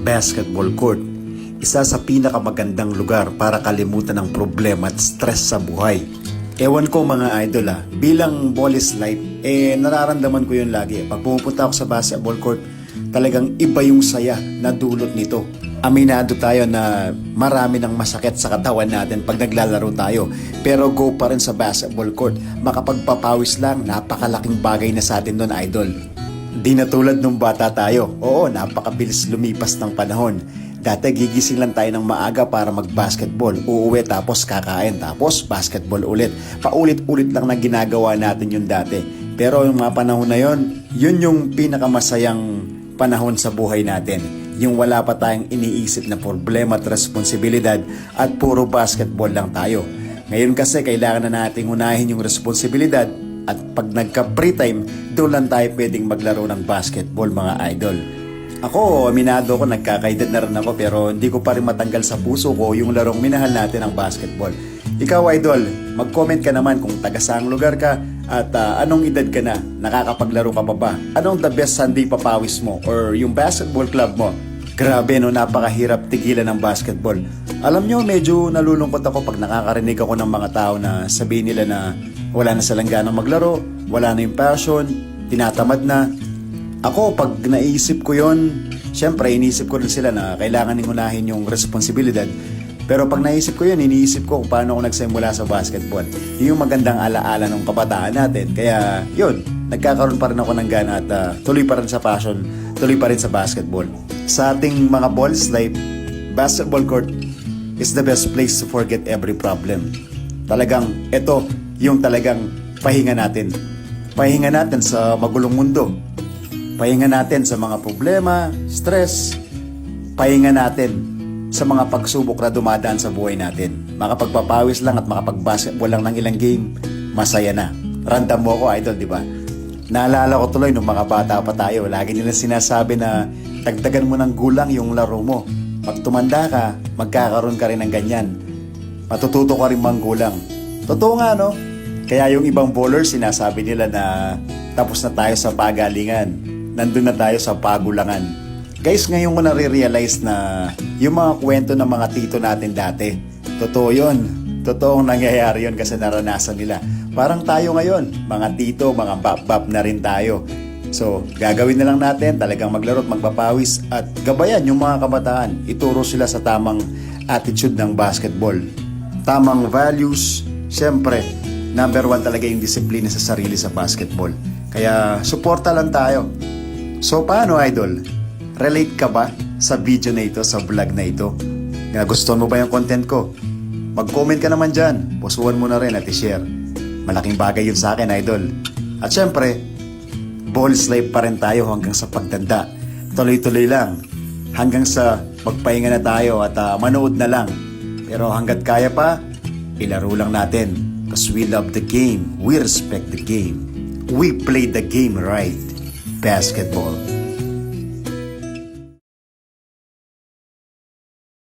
Basketball court, isa sa pinakamagandang lugar para kalimutan ang problema at stress sa buhay. Ewan ko mga idol bilang ball is life, nararamdaman ko yun lagi. Pag pumupunta ako sa basketball court, talagang iba yung saya na dulot nito. Aminado tayo na marami ng masakit sa katawan natin pag naglalaro tayo. Pero go pa rin sa basketball court. Makapagpapawis lang, napakalaking bagay na sa atin nun, idol. Di na tulad nung bata tayo. Oo, napakabilis lumipas ng panahon. Dati gigising lang tayo ng maaga para mag-basketball. Uuwi tapos kakain tapos basketball ulit. Paulit-ulit lang na ginagawa natin yun dati. Pero yung mga panahon na yun, yun yung pinakamasayang panahon sa buhay natin. Yung wala pa tayong iniisip na problema at responsibilidad at puro basketball lang tayo. Ngayon kasi kailangan na nating unahin yung responsibilidad at pag nagka-free time, doon lang tayo pwedeng maglaro ng basketball mga idol. Ako, aminado ko, nagkakaedad na rin ako pero hindi ko pa rin matanggal sa puso ko yung larong minahal natin ang basketball. Ikaw idol, mag-comment ka naman kung taga saang lugar ka at anong edad ka na, nakakapaglaro ka pa ba? Anong the best Sunday papawis mo or yung basketball club mo? Grabe no, napakahirap tigilan ng basketball. Alam nyo, medyo nalulungkot ako pag nakakarinig ako ng mga tao na sabihin nila na wala na silang ganang maglaro, wala na yung passion, tinatamad na. Ako, pag naisip ko yon, syempre iniisip ko rin sila na kailangan unahin yung responsibilidad. Pero pag naisip ko yun, iniisip ko kung paano ako nagsimula sa basketball. Yung magandang alaala ng kabataan natin. Kaya yun, nagkakaroon pa rin ako ng gana at tuloy pa rin sa passion, tuloy pa rin sa basketball. Sa ating mga balls life, basketball court is the best place to forget every problem. Talagang ito yung talagang pahinga natin. Pahinga natin sa magulong mundo. Pahinga natin sa mga problema, stress. Pahinga natin sa mga pagsubok na dumadaan sa buhay natin. Makapagpapawis lang at makapag-basketball lang ng ilang game, masaya na. Random mo ako, idol, di ba? Naalala ko tuloy nung mga bata pa tayo, lagi nila sinasabi na dagdagan mo ng gulang yung laro mo. Pag tumanda ka, magkakaroon ka rin ng ganyan. Matututo ka rin manggulang. Totoo nga, no? Kaya yung ibang bowlers, sinasabi nila na tapos na tayo sa pagalingan. Nandun na tayo sa pagulangan. Guys, ngayon ko nare-realize na yung mga kwento ng mga tito natin dati, totoo yun. Totoong nangyayari yun kasi naranasan nila. Parang tayo ngayon, mga tito, mga bap-bap na rin tayo. So, gagawin na lang natin, talagang maglaro at magpapawis at gabayan yung mga kabataan. Ituro sila sa tamang attitude ng basketball. Tamang values, syempre, number 1 talaga yung disiplina sa sarili sa basketball. Kaya, suporta lang tayo. So, paano idol? Relate ka ba sa video na ito, sa vlog na ito? Nagustuhan mo ba yung content ko? Mag-comment ka naman dyan. Pusuan mo na rin at i-share. Malaking bagay yun sa akin, idol. At syempre, balls life pa rin tayo hanggang sa pagtanda. Tuloy-tuloy lang. Hanggang sa magpahinga na tayo at manood na lang. Pero hanggat kaya pa, ilaro lang natin. Because we love the game. We respect the game. We play the game right. Basketball.